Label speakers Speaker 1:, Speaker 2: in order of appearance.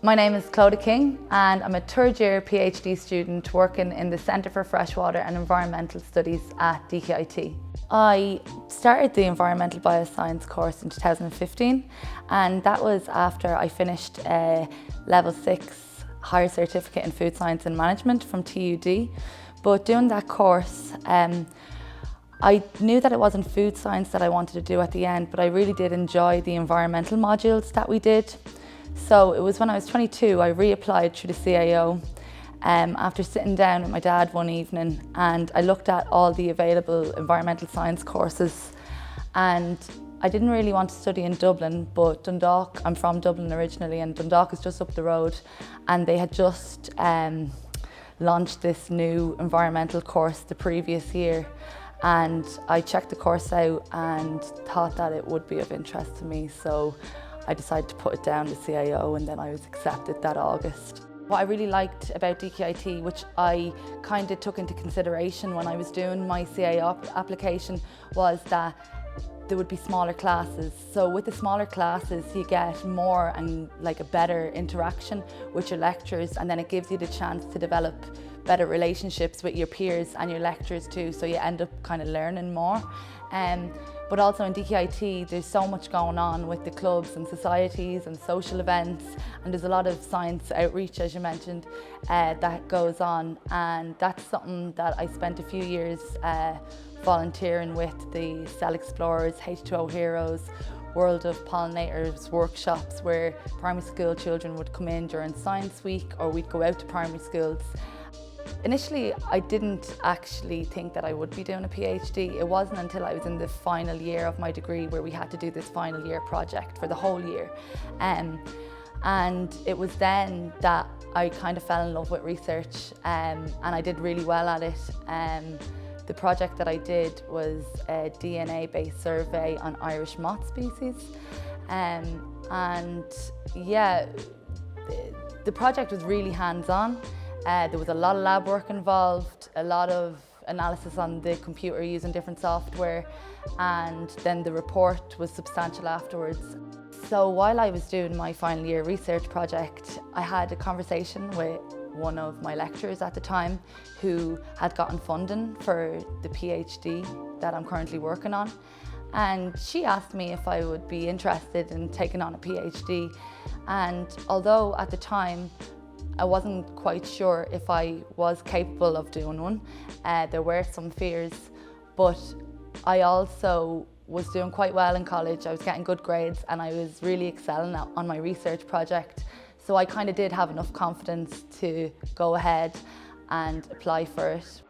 Speaker 1: My name is Clodagh and I'm a third year PhD student working in the Centre for Freshwater and Environmental Studies at DKIT. I started the environmental bioscience course in 2015, and that was after I finished a level 6 higher certificate in food science and management from TUD. But doing that course, I knew that it wasn't food science that I wanted to do at the end, but I really did enjoy the environmental modules that we did. So it was when I was 22, I reapplied through the CAO after sitting down with my dad one evening, and I looked at all the available environmental science courses, and I didn't really want to study in Dublin, but Dundalk, I'm from Dublin originally, and Dundalk is just up the road, and they had just launched this new environmental course the previous year. And I checked the course out and thought that it would be of interest to me, so I decided to put it down to CAO, and then I was accepted that August. What I really liked about DKIT, which I kind of took into consideration when I was doing my CAO application, was that there would be smaller classes. So with the smaller classes, you get more and like a better interaction with your lecturers, and then it gives you the chance to develop better relationships with your peers and your lecturers too, so you end up kind of learning more. But also in DKIT, there's so much going on with the clubs and societies and social events, and there's a lot of science outreach, as you mentioned, that goes on, and that's something that I spent a few years volunteering with the Cell Explorers, H2O Heroes, World of Pollinators workshops, where primary school children would come in during Science Week, or we'd go out to primary schools. Initially, I didn't actually think that I would be doing a PhD. It wasn't until I was in the final year of my degree where we had to do this final year project for the whole year. And it was then that I kind of fell in love with research, and I did really well at it. The project that I did was a DNA-based survey on Irish moth species. And yeah, the project was really hands-on. There was a lot of lab work involved, a lot of analysis on the computer using different software, and then the report was substantial afterwards. So while I was doing my final year research project, I had a conversation with one of my lecturers at the time who had gotten funding for the PhD that I'm currently working on. And she asked me if I would be interested in taking on a PhD. And although at the time I wasn't quite sure if I was capable of doing one, there were some fears, but I also was doing quite well in college. I was getting good grades and I was really excelling on my research project. So I kind of did have enough confidence to go ahead and apply for it.